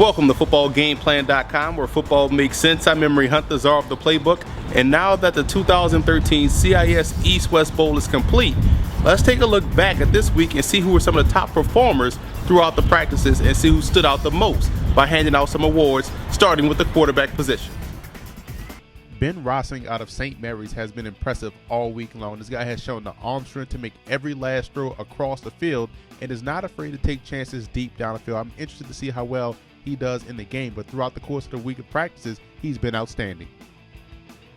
Welcome to footballgameplan.com, where football makes sense. I'm Memory Hunt, the czar of the playbook. And now that the 2013 CIS East-West Bowl is complete, let's take a look back at this week and see who were some of the top performers throughout the practices and see who stood out the most by handing out some awards, starting with the quarterback position. Ben Rossing out of St. Mary's has been impressive all week long. This guy has shown the arm strength to make every last throw across the field and is not afraid to take chances deep down the field. I'm interested to see how well he does in the game, but throughout the course of the week of practices, he's been outstanding.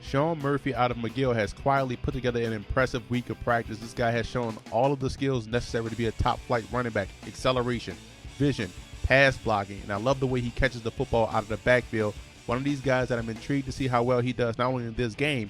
Sean Murphy out of McGill has quietly put together an impressive week of practice. This guy has shown all of the skills necessary to be a top-flight running back: acceleration, vision, pass blocking, and I love the way he catches the football out of the backfield. One of these guys that I'm intrigued to see how well he does not only in this game,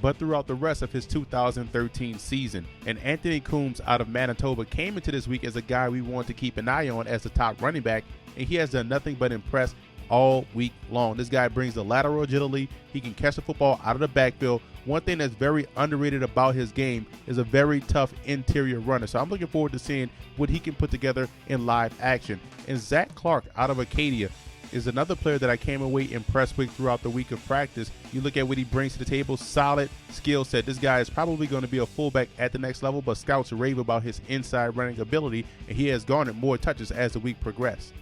but throughout the rest of his 2013 season. And Anthony Coombs out of Manitoba came into this week as a guy we want to keep an eye on as the top running back, and he has done nothing but impress all week long. This guy brings the lateral agility. He can catch the football out of the backfield. One thing that's very underrated about his game is a very tough interior runner. So I'm looking forward to seeing what he can put together in live action. And Zach Clark out of Acadia is another player that I came away impressed with throughout the week of practice. You look at what he brings to the table, solid skill set. This guy is probably going to be a fullback at the next level, but scouts rave about his inside running ability, and he has garnered more touches as the week progressed.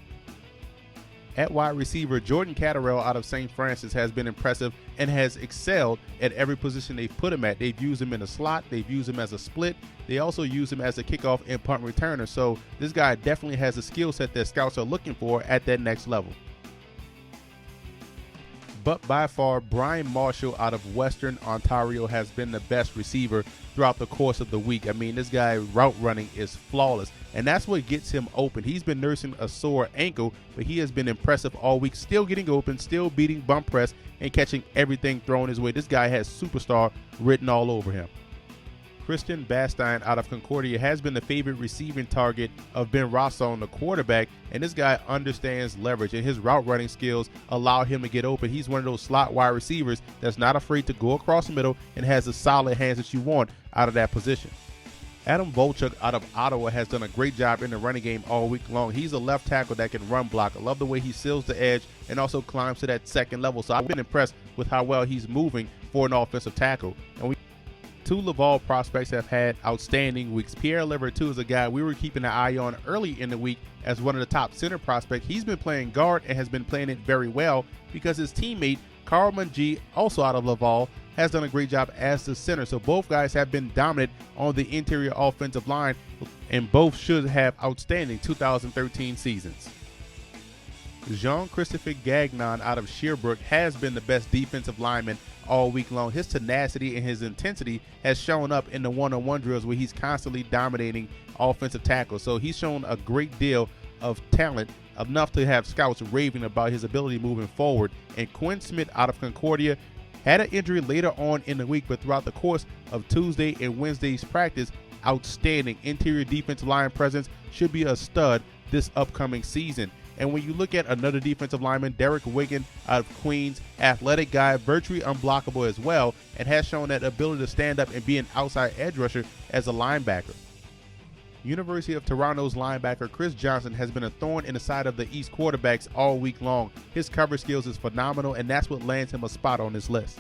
At wide receiver, Jordan Catterall out of St. Francis has been impressive and has excelled at every position they've put him at. They've used him in a slot. They've used him as a split. They also use him as a kickoff and punt returner. So this guy definitely has a skill set that scouts are looking for at that next level. But by far, Brian Marshall out of Western Ontario has been the best receiver throughout the course of the week. I mean, this guy route running is flawless, and that's what gets him open. He's been nursing a sore ankle, but he has been impressive all week, still getting open, still beating bump press, and catching everything thrown his way. This guy has superstar written all over him. Christian Bastine out of Concordia has been the favorite receiving target of Ben Rossong, the quarterback, and this guy understands leverage, and his route running skills allow him to get open. He's one of those slot wide receivers that's not afraid to go across the middle and has the solid hands that you want out of that position. Adam Volchuk out of Ottawa has done a great job in the running game all week long. He's a left tackle that can run block. I love the way he seals the edge and also climbs to that second level. So I've been impressed with how well he's moving for an offensive tackle. And two Laval prospects have had outstanding weeks. Pierre Levertu is a guy we were keeping an eye on early in the week as one of the top center prospects. He's been playing guard and has been playing it very well because his teammate, Carl Mungie, also out of Laval, has done a great job as the center. So both guys have been dominant on the interior offensive line, and both should have outstanding 2013 seasons. Jean-Christophe Gagnon out of Sherbrooke has been the best defensive lineman all week long. His tenacity and his intensity has shown up in the one-on-one drills where he's constantly dominating offensive tackles. So he's shown a great deal of talent, enough to have scouts raving about his ability moving forward. And Quinn Smith out of Concordia had an injury later on in the week, but throughout the course of Tuesday and Wednesday's practice, outstanding interior defensive line presence, should be a stud this upcoming season. And when you look at another defensive lineman, Derek Wigan out of Queens, athletic guy, virtually unblockable as well, and has shown that ability to stand up and be an outside edge rusher as a linebacker. University of Toronto's linebacker Chris Johnson has been a thorn in the side of the East quarterbacks all week long. His coverage skills is phenomenal, and that's what lands him a spot on this list.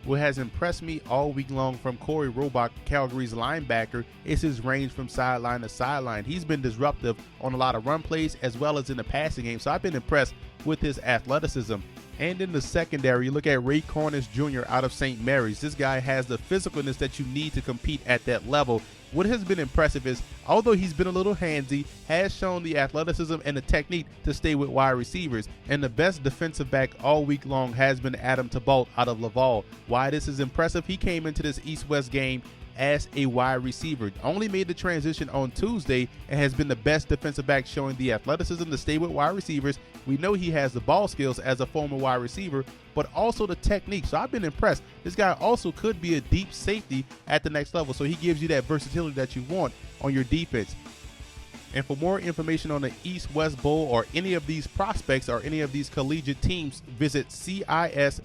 What has impressed me all week long from Corey Robach, Calgary's linebacker, is his range from sideline to sideline. He's been disruptive on a lot of run plays as well as in the passing game, so I've been impressed with his athleticism. And in the secondary, you look at Ray Cornish Jr. out of St. Mary's. This guy has the physicalness that you need to compete at that level. What has been impressive is, although he's been a little handsy, has shown the athleticism and the technique to stay with wide receivers. And the best defensive back all week long has been Adam Thibault out of Laval. Why this is impressive, he came into this East-West game as a wide receiver, only made the transition on Tuesday, and has been the best defensive back, showing the athleticism to stay with wide receivers. We know he has the ball skills as a former wide receiver, but also the technique. So I've been impressed. This guy also could be a deep safety at the next level, so he gives you that versatility that you want on your defense. And for more information on the East-West Bowl or any of these prospects or any of these collegiate teams, visit CIS-SIC.ca.